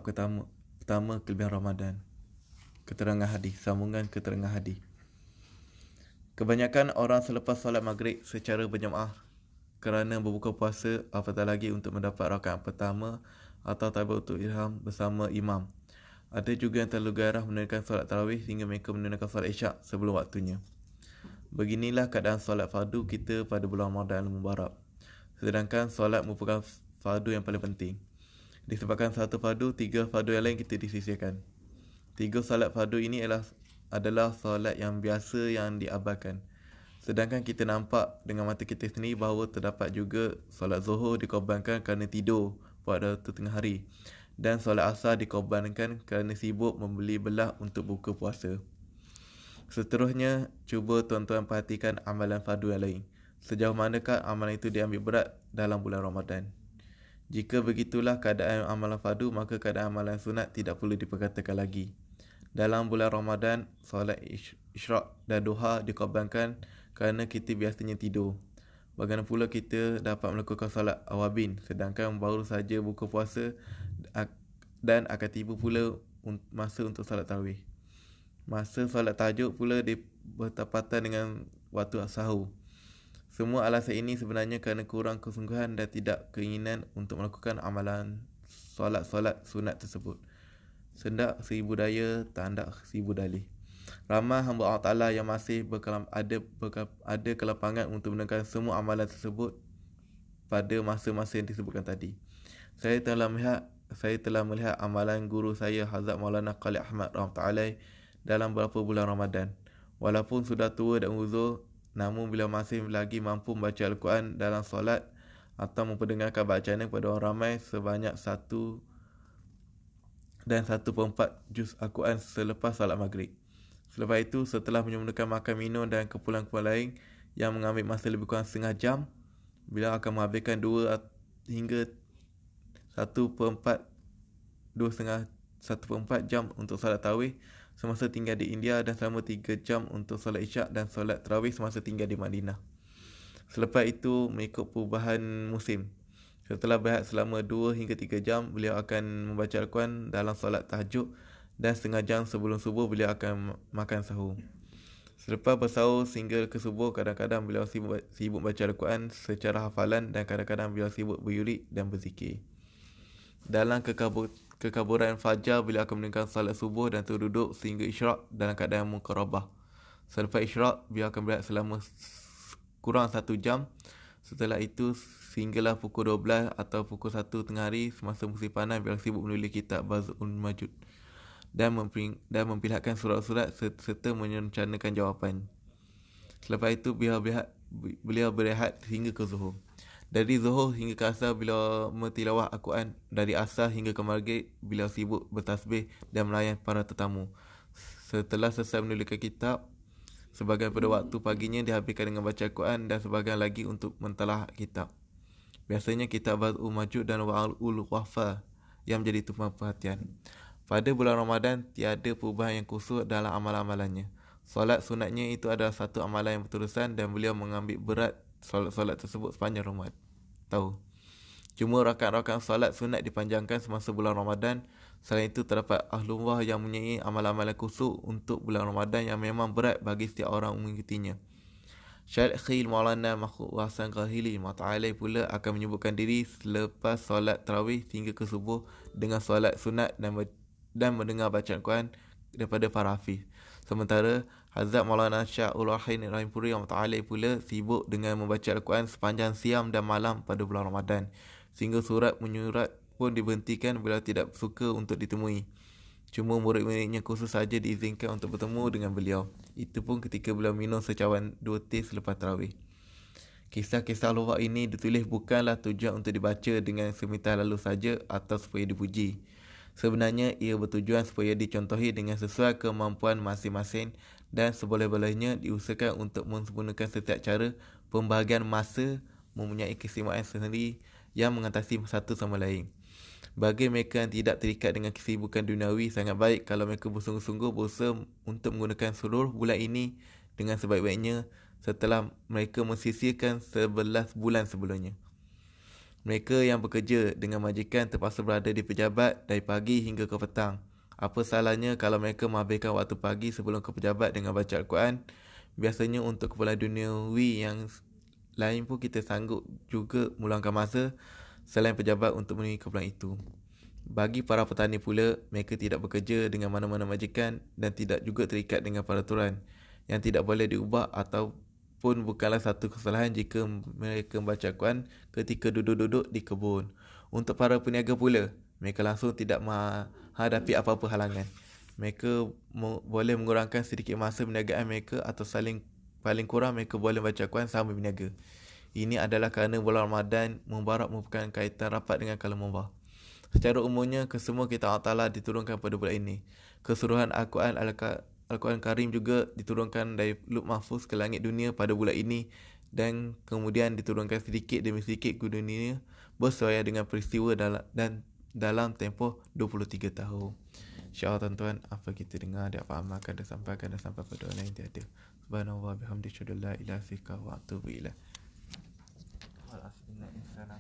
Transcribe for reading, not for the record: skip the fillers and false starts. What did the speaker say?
pertama kelebihan Ramadan. Keterangan hadis, sambungan keterangan hadis. Kebanyakan orang selepas solat maghrib secara berjemaah kerana berbuka puasa, apatah lagi untuk mendapat rakaat pertama atau takbiratul ihram bersama imam. Ada juga yang terlalu gairah menunaikan solat tarawih hingga mereka menunaikan solat isyak sebelum waktunya. Beginilah keadaan solat fardu kita pada bulan Ramadan Mubarak. Sedangkan solat merupakan fardu yang paling penting. Disebabkan satu fardu, 3 fardu yang lain kita disisihkan. 3 solat fardu ini adalah solat yang biasa yang diabaikan. Sedangkan kita nampak dengan mata kita sendiri bahawa terdapat juga solat zuhur dikorbankan kerana tidur pada waktu tengah hari, dan solat asar dikorbankan kerana sibuk membeli belah untuk buka puasa. Seterusnya, cuba tuan-tuan perhatikan amalan fardu yang lain. Sejauh manakah amalan itu diambil berat dalam bulan Ramadan? Jika begitulah keadaan amalan fardu, maka keadaan amalan sunat tidak perlu diperkatakan lagi. Dalam bulan Ramadan, solat isyraq dan duha dikorbankan kerana kita biasanya tidur. Bagaimana pula kita dapat melakukan solat awabin sedangkan baru saja buka puasa dan akan tiba pula masa untuk solat tarawih. Masa solat tahajud pula bertepatan dengan waktu sahur. Semua alasan ini sebenarnya kerana kurang kesungguhan dan tidak keinginan untuk melakukan amalan solat-solat sunat tersebut. Sendak seribu daya, tak hendak seribu dalih. Ramai hamba Allah Ta'ala yang masih ada kelapangan untuk menunaikan semua amalan tersebut pada masa-masa yang disebutkan tadi. Saya telah melihat amalan guru saya Hazrat Maulana Khalid Ahmad rahmatullahi dalam beberapa bulan Ramadan. Walaupun sudah tua dan uzur, namun beliau masih lagi mampu membaca Al-Quran dalam solat atau memperdengarkan bacaannya kepada orang ramai sebanyak 1 dan 1/4 juz Al-Quran selepas solat maghrib. Selepas itu, setelah menyempurnakan makan minum dan keperluan lain yang mengambil masa lebih kurang setengah jam, beliau akan menghabiskan 2 hingga 1/4 jam untuk solat tarawih semasa tinggal di India dan selama 3 jam untuk solat isyak dan solat tarawih semasa tinggal di Madinah. Selepas itu, mengikut perubahan musim, setelah berehat selama 2 hingga 3 jam, beliau akan membaca Al-Quran dalam solat tahajud dan setengah jam sebelum subuh beliau akan makan sahur. Selepas bersahur sehingga ke subuh, kadang-kadang beliau sibuk baca Al-Quran secara hafalan dan kadang-kadang beliau sibuk beryurik dan berzikir. Dalam kekaburan fajar, beliau akan menunaikan salat subuh dan terduduk sehingga isyraq dalam keadaan muqarabah. Selepas isyraq, beliau akan berehat selama kurang 1 jam. Setelah itu, sehinggalah pukul 12 atau pukul 1 tengah hari semasa musim panas, beliau sibuk menulis kitab Bazul Majud dan memperlihatkan surat-surat serta merencanakan jawapan. Selepas itu, beliau berehat hingga ke zuhur. Dari zuhur hingga ke asar, beliau mentilawah Al-Quran. Dari asar hingga ke maghrib, beliau sibuk bertasbih dan melayan para tetamu. Setelah selesai menuliskan kitab, sebahagian pada waktu paginya dihabiskan dengan baca Al-Quran dan sebahagian lagi untuk mentalaah kitab. Biasanya kitab Bazul Majud dan Wa'ul Wafa yang menjadi tumpuan perhatian. Pada bulan Ramadan, tiada perubahan yang khusus dalam amalan-amalannya. Solat sunatnya itu adalah satu amalan yang berterusan dan beliau mengambil berat solat-solat tersebut sepanjang Ramadan. Cuma rakaat-rakaat solat sunat dipanjangkan semasa bulan Ramadan. Selain itu, terdapat ahlullah yang mempunyai amalan-amalan khusus untuk bulan Ramadan yang memang berat bagi setiap orang mengikutinya. Syekh Maulana Mahmud Hasan Kahili Mata'alai pula akan menyebutkan diri selepas solat tarawih hingga ke subuh dengan solat sunat dan mendengar bacaan Quran daripada para hafiz. Sementara Hazrat Maulana Syahul Wahid Rahimpuri Mata'alai pula sibuk dengan membaca Al-Quran sepanjang siang dan malam pada bulan Ramadan, sehingga surat menyurat pun diberhentikan. Beliau tidak suka untuk ditemui. Cuma murid-muridnya khusus saja diizinkan untuk bertemu dengan beliau. Itu pun ketika beliau minum secawan 2 teh selepas tarawih. Kisah-kisah luar ini ditulis bukanlah tujuan untuk dibaca dengan seminta lalu saja atau supaya dipuji. Sebenarnya ia bertujuan supaya dicontohi dengan sesuai kemampuan masing-masing dan seboleh-bolehnya diusahakan untuk mensempurnakan setiap cara pembahagian masa mempunyai keistimewaan sendiri yang mengatasi satu sama lain. Bagi mereka yang tidak terikat dengan kesibukan duniawi, sangat baik kalau mereka bersungguh-sungguh berusaha untuk menggunakan seluruh bulan ini dengan sebaik-baiknya setelah mereka mensisihkan 11 bulan sebelumnya. Mereka yang bekerja dengan majikan terpaksa berada di pejabat dari pagi hingga ke petang. Apa salahnya kalau mereka menghabiskan waktu pagi sebelum ke pejabat dengan baca Al-Quran? Biasanya untuk keperluan duniawi yang lain pun kita sanggup juga meluangkan masa selain pejabat untuk memenuhi keperluan itu. Bagi para petani pula, mereka tidak bekerja dengan mana-mana majikan dan tidak juga terikat dengan peraturan yang tidak boleh diubah ataupun bukanlah satu kesalahan jika mereka membaca Al-Quran ketika duduk-duduk di kebun. Untuk para peniaga pula, mereka langsung tidak menghadapi apa-apa halangan. Mereka boleh mengurangkan sedikit masa perniagaan mereka atau paling kurang mereka boleh baca Al-Quran sambil berniaga. Ini adalah kerana bulan Ramadan Mubarak merupakan kaitan rapat dengan kalam Allah. Secara umumnya, kesemua kitab Allah Ta'ala diturunkan pada bulan ini. Keseluruhan Al-Quran Karim juga diturunkan dari Lauh Mahfuz ke langit dunia pada bulan ini dan kemudian diturunkan sedikit demi sedikit ke dunia bersesuaian dengan peristiwa dalam tempoh 23 tahun. InsyaAllah tuan-tuan, apa kita dengar dan apa amalkan dan sampaikan dan sampai pada orang yang tiada. Subhanallah bihamdi syadu la ilaha illa wa atubu ilaih. Wal asri inna insana